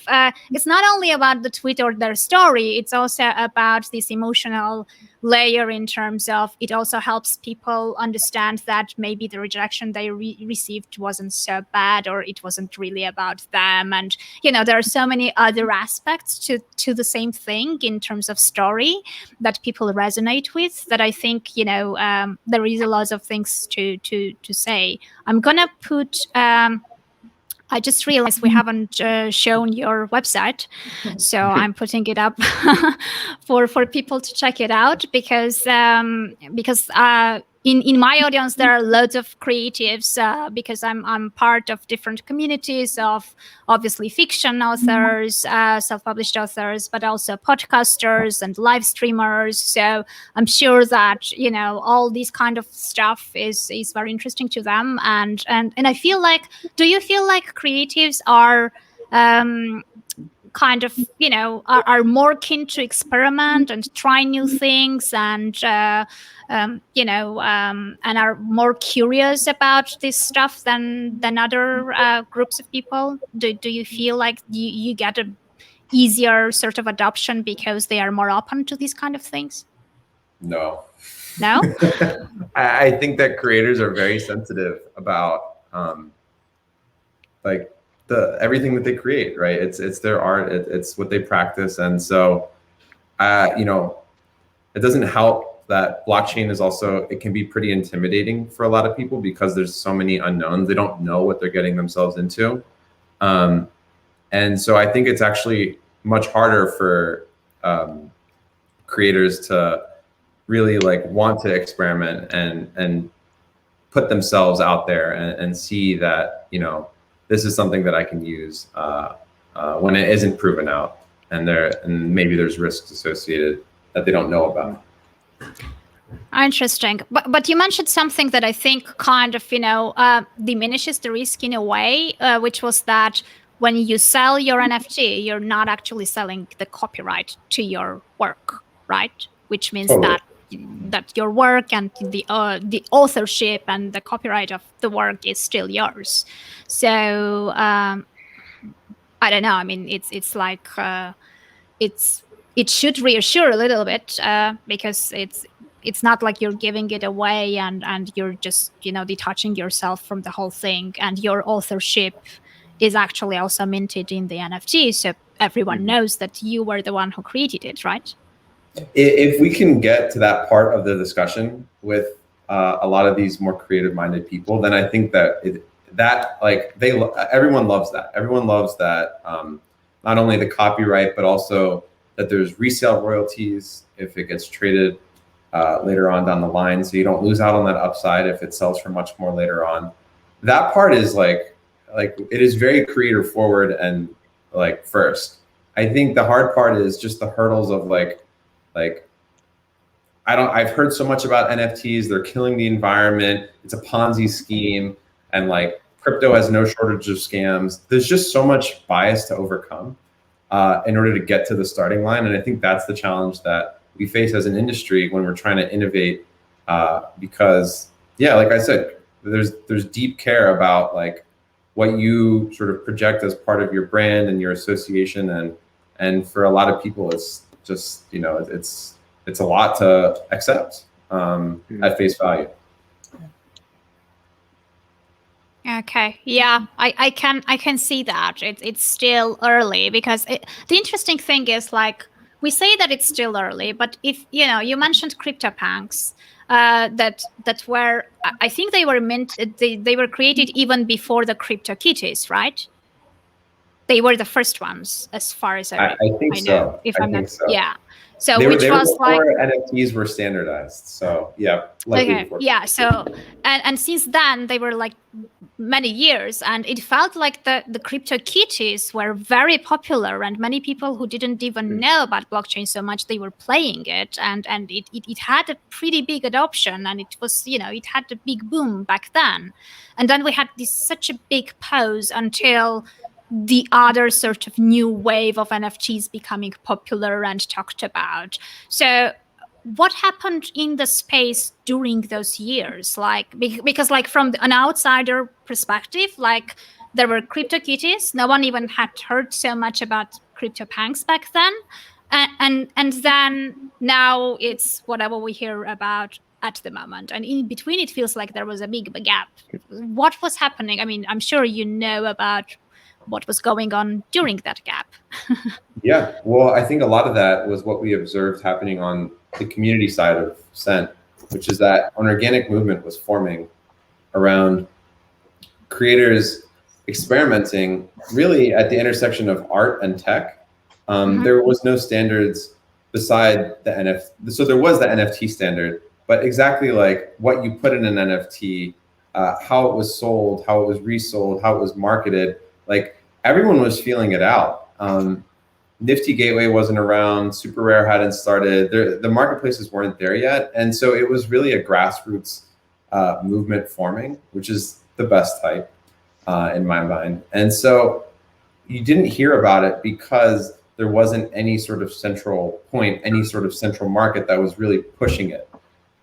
it's not only about the tweet or their story, it's also about this emotional layer in terms of it also helps people understand that maybe the rejection they received wasn't so bad, or it wasn't really about them. And there are so many other aspects to the same thing in terms of story that people resonate with, that I think there is a lot of things to say. I'm gonna put I just realized we haven't shown your website, so I'm putting it up for people to check it out, because in my audience there are loads of creatives, because I'm part of different communities of obviously fiction authors, self-published authors, but also podcasters and live streamers. So I'm sure that all these kind of stuff is very interesting to them, and I feel like, do you feel like creatives are kind of are more keen to experiment and try new things, and and are more curious about this stuff than other groups of people? Do you feel like you get a easier sort of adoption because they are more open to these kind of things? No. No? I think that creators are very sensitive about like everything that they create, right? It's their art, it's what they practice. And so it doesn't help that blockchain is also, it can be pretty intimidating for a lot of people because there's so many unknowns. They don't know what they're getting themselves into. And so I think it's actually much harder for creators to really want to experiment and put themselves out there and see that, this is something that I can use when it isn't proven out, and maybe there's risks associated that they don't know about. Interesting. But you mentioned something that I think kind of, diminishes the risk in a way, which was that when you sell your NFT, you're not actually selling the copyright to your work, right? Which means Totally. that your work and the authorship and the copyright of the work is still yours. So I don't know. I mean, it's like it should reassure a little bit, because it's not like you're giving it away and you're just detaching yourself from the whole thing, and your authorship is actually also minted in the NFT, so everyone knows that you were the one who created it, right? If we can get to that part of the discussion with a lot of these more creative-minded people, then I think that everyone loves that. Everyone loves that, not only the copyright, but also that there's resale royalties if it gets traded later on down the line, so you don't lose out on that upside if it sells for much more later on. That part is like it is very creator forward and first. I think the hard part is just the hurdles of I've heard so much about NFTs. They're killing the environment. It's a Ponzi scheme, and crypto has no shortage of scams. There's just so much bias to overcome in order to get to the starting line. And I think that's the challenge that we face as an industry when we're trying to innovate, because like I said, there's deep care about what you sort of project as part of your brand and your association. And for a lot of people, it's just, it's a lot to accept at face value. Okay, yeah, I can see that it's still early, because the interesting thing is we say that it's still early, but if you mentioned CryptoPunks, that were, I think they were they were created even before the Cryptokitties, right? They were the first ones, as far as I think know. So. If I I'm think not, so. yeah. So they which were was before NFTs were standardized. So yeah. Okay. Before. Yeah. So and since then they were many years, and it felt like the Cryptokitties were very popular, and many people who didn't even know about blockchain so much, they were playing it, and it had a pretty big adoption, and it was it had a big boom back then, and then we had such a big pause until the other sort of new wave of NFTs becoming popular and talked about. So what happened in the space during those years? Because from an outsider perspective, there were Cryptokitties. No one even had heard so much about CryptoPunks back then. And then now it's whatever we hear about at the moment. And in between, it feels like there was a big gap. What was happening? I mean, I'm sure you know about what was going on during that gap. Yeah, well, I think a lot of that was what we observed happening on the community side of Cent, which is that an organic movement was forming around creators experimenting really at the intersection of art and tech. There was no standards beside the NFT. So there was the NFT standard, but exactly like what you put in an NFT, how it was sold, how it was resold, how it was marketed, like everyone was feeling it out. Nifty Gateway wasn't around, Super Rare hadn't started, the marketplaces weren't there yet. And so it was really a grassroots movement forming, which is the best type in my mind. And so you didn't hear about it because there wasn't any sort of central point, any sort of central market that was really pushing it,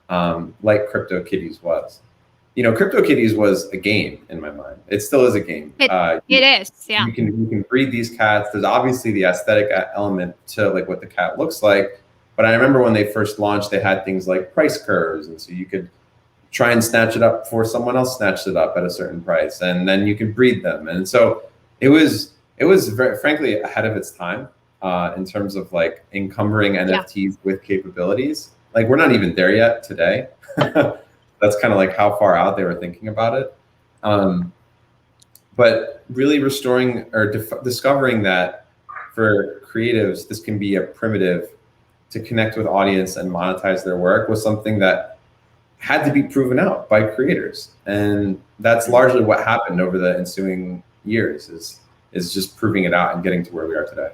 like Cryptokitties was. You know, Cryptokitties was a game in my mind. It still is a game. It is, yeah. You can breed these cats. There's obviously the aesthetic element to like what the cat looks like. But I remember when they first launched, they had things like price curves, and so you could try and snatch it up before someone else snatched it up at a certain price, and then you could breed them. And so it was very, frankly ahead of its time in terms of like encumbering NFTs with capabilities. Like we're not even there yet today. That's kind of like how far out they were thinking about it. But really restoring or discovering that for creatives, this can be a primitive to connect with audience and monetize their work was something that had to be proven out by creators. And that's largely what happened over the ensuing years is just proving it out and getting to where we are today.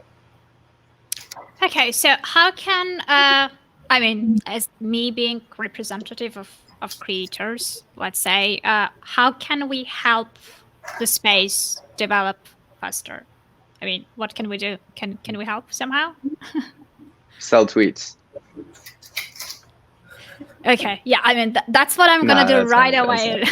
Okay, so how can, I mean, as me being representative of creators, let's say, how can we help the space develop faster? I mean, what can we do? Can we help somehow? Sell tweets. Okay, yeah, I mean, that's what I'm gonna do right away.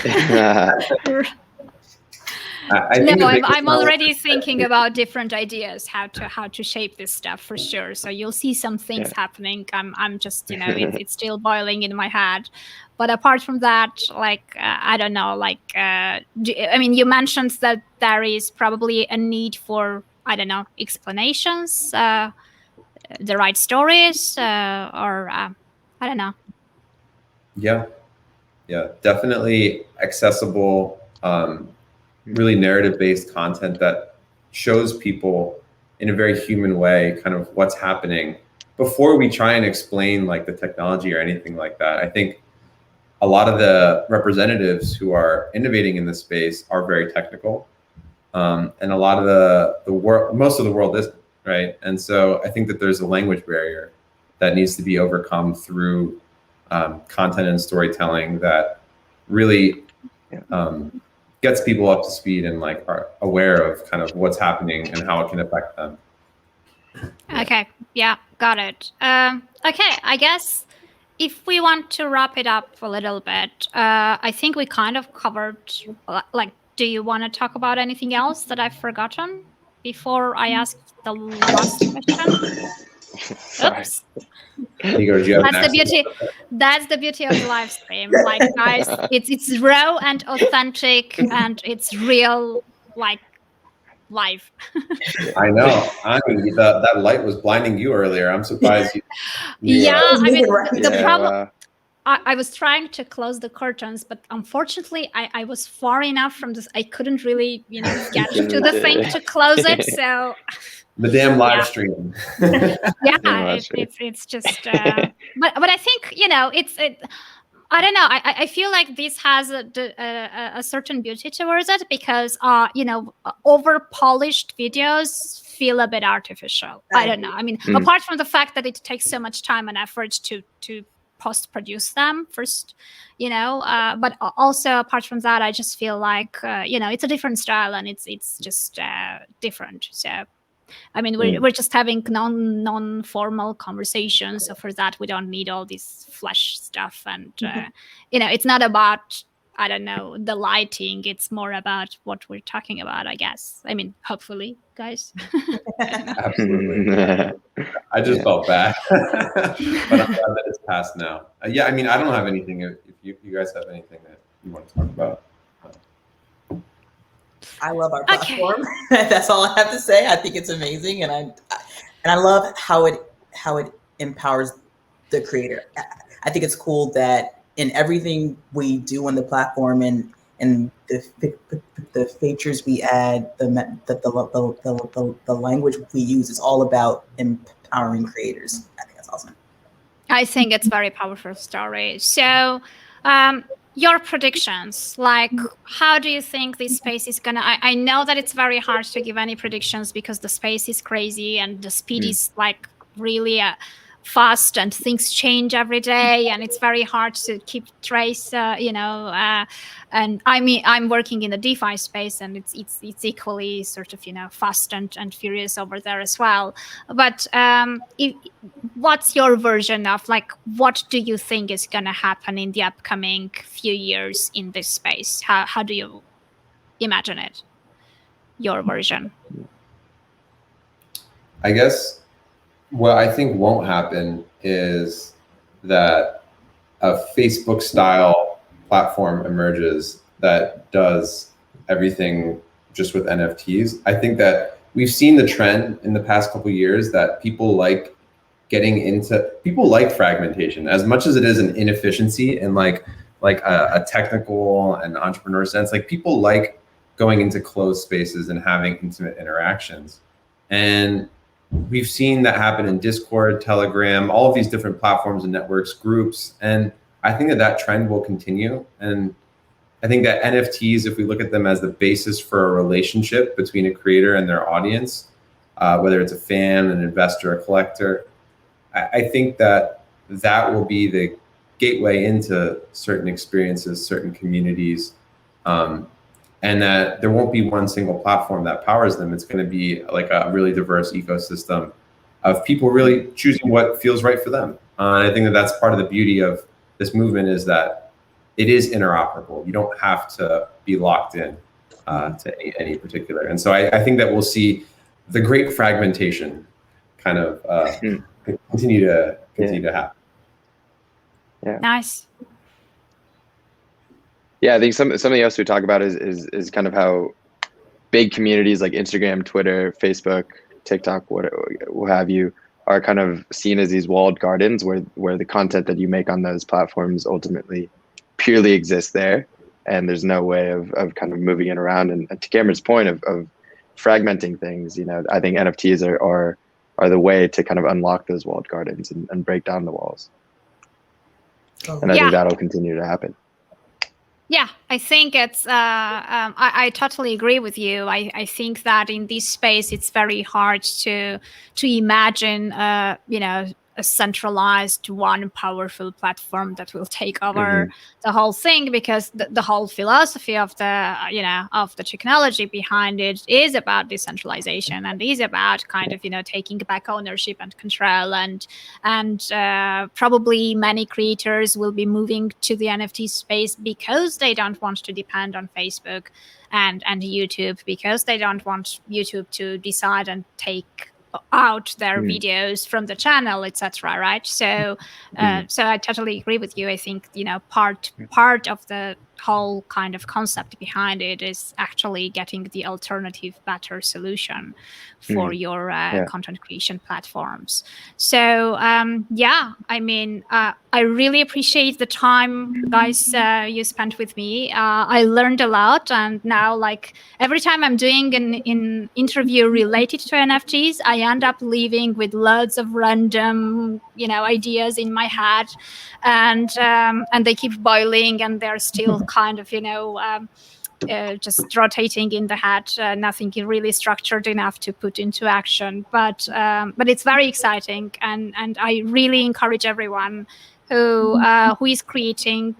I'm already thinking about different ideas how to shape this stuff for sure. So you'll see some things happening. I'm just, you know, it's still boiling in my head. But apart from that, like I don't know, like I mean, you mentioned that there is probably a need for, I don't know, explanations, the right stories, or I don't know. Yeah, definitely accessible. Really narrative-based content that shows people in a very human way kind of what's happening before we try and explain like the technology or anything like that. I think a lot of the representatives who are innovating in this space are very technical, and a lot of the world, most of the world isn't, right? And so I think that there's a language barrier that needs to be overcome through content and storytelling that really gets people up to speed and like are aware of kind of what's happening and how it can affect them. Okay, yeah, got it. Okay, I guess if we want to wrap it up a little bit, I think we kind of covered, like, do you want to talk about anything else that I've forgotten before I ask the last question? Sorry. Oops. That's the beauty of the live stream. Like, guys, it's raw and authentic and it's real, like, live. I know. I mean, that light was blinding you earlier. I'm surprised you I mean, the problem. Wow. I was trying to close the curtains, but unfortunately, I was far enough from this. I couldn't really, you know, get to the thing to close it. So the damn live stream. It's just. But I think, you know, I don't know. I feel like this has a certain beauty towards it because you know, over polished videos feel a bit artificial. I don't know. I mean, apart from the fact that it takes so much time and effort to post-produce them first, you know, but also apart from that, I just feel like you know, it's a different style and it's just different. So I mean, we're just having non-formal conversations. So for that, we don't need all this flash stuff. And, you know, it's not about, I don't know, the lighting. It's more about what we're talking about, I guess. I mean, hopefully, guys. Absolutely. I just felt bad. But I'm glad that it's passed now. Yeah, I mean, I don't have anything. If you guys have anything that you want to talk about. I love our platform. That's all I have to say. I think it's amazing, and I love how it empowers the creator. I think it's cool that in everything we do on the platform and and the features we add, the language we use is all about empowering creators. I think that's awesome. I think it's very powerful story. So, your predictions, like, how do you think this space is gonna? I know that it's very hard to give any predictions because the space is crazy and the speed is like really fast and things change every day, and it's very hard to keep trace. And I mean, I'm working in the DeFi space, and it's equally sort of fast and furious over there as well. But what's your version of, like, what do you think is going to happen in the upcoming few years in this space? How do you imagine it? Your version? I guess what I think won't happen is that a Facebook style platform emerges that does everything just with NFTs. I think that we've seen the trend in the past couple of years that people like fragmentation as much as it is an inefficiency and like a technical and entrepreneur sense. Like, people like going into closed spaces and having intimate interactions. And we've seen that happen in Discord, Telegram, all of these different platforms and networks, groups. And I think that trend will continue. And I think that NFTs, if we look at them as the basis for a relationship between a creator and their audience, whether it's a fan, an investor, a collector, I think that will be the gateway into certain experiences, certain communities, and that there won't be one single platform that powers them. It's going to be like a really diverse ecosystem of people really choosing what feels right for them. And I think that that's part of the beauty of this movement, is that it is interoperable. You don't have to be locked in to any particular. And so I think that we'll see the great fragmentation kind of continue to happen. Yeah. Nice. Yeah, I think something else we talk about is kind of how big communities like Instagram, Twitter, Facebook, TikTok, what have you, are kind of seen as these walled gardens where the content that you make on those platforms ultimately purely exists there, and there's no way of kind of moving it around. And to Cameron's point of fragmenting things, I think NFTs are the way to kind of unlock those walled gardens and break down the walls. And I think that'll continue to happen. Yeah, I think it's, I totally agree with you. I think that in this space, it's very hard to imagine, a centralized one powerful platform that will take over the whole thing, because the whole philosophy of the technology behind it is about decentralization and is about kind of taking back ownership and control, and probably many creators will be moving to the NFT space because they don't want to depend on Facebook and YouTube, because they don't want YouTube to decide and take out their videos from the channel, etc. Right? So I totally agree with you. I think part of the whole kind of concept behind it is actually getting the alternative, better solution for your content creation platforms. So I mean, I really appreciate the time, guys, you spent with me. I learned a lot, and now, like, every time I'm doing an interview related to NFTs, I end up leaving with loads of random ideas in my head, and they keep boiling, and they're still kind of just rotating in the head, nothing really structured enough to put into action. But it's very exciting, and I really encourage everyone who is creating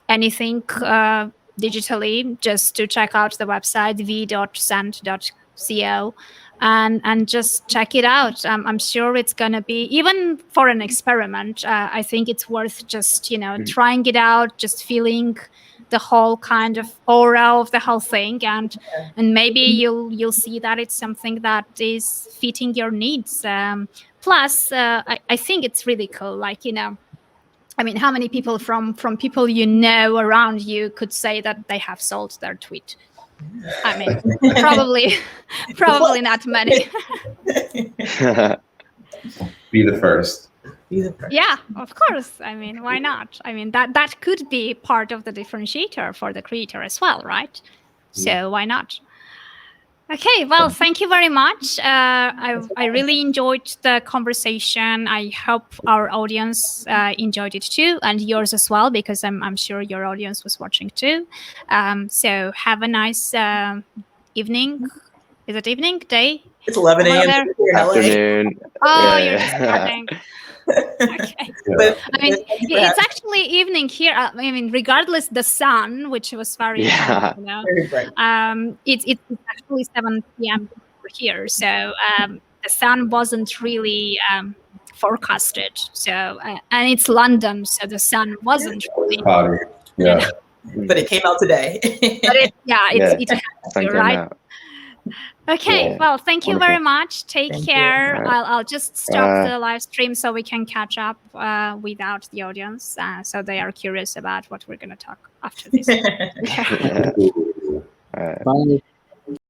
anything digitally, just to check out the website v.cent.co and just check it out. I'm sure it's gonna be, even for an experiment, I think it's worth just trying it out, just feeling the whole kind of aura of the whole thing, and maybe you'll see that it's something that is fitting your needs. Plus, I think it's really cool. Like, I mean, how many people from people around you could say that they have sold their tweet? I mean, probably not many. Be the first. Be the first. Yeah, of course. I mean, why not? I mean, that could be part of the differentiator for the creator as well, right? So why not? Okay, well, thank you very much. I really enjoyed the conversation. I hope our audience enjoyed it too, and yours as well, because I'm sure your audience was watching too. So have a nice evening. Is it evening? Day? It's 11 Over a.m. there? here in LA. Afternoon. Oh, Yeah, you're yeah. just starting. Okay. But I mean, thank you for it's having actually evening here. I mean, regardless the sun, which was very, Yeah. you know, me. Very bright. it's actually 7 p.m. over here. So the sun wasn't really forecasted. So and it's London, so the sun wasn't really. Cloudy. You Yeah. know, But it came out today. but it Yeah. it has Sun to, came right? out. Okay, Yeah. well, thank you very much. Take Thank you. care. All right. I'll just stop Bye. the live stream so we can catch up without the audience, so they are curious about what we're going to talk after this. Yeah. All right. Bye.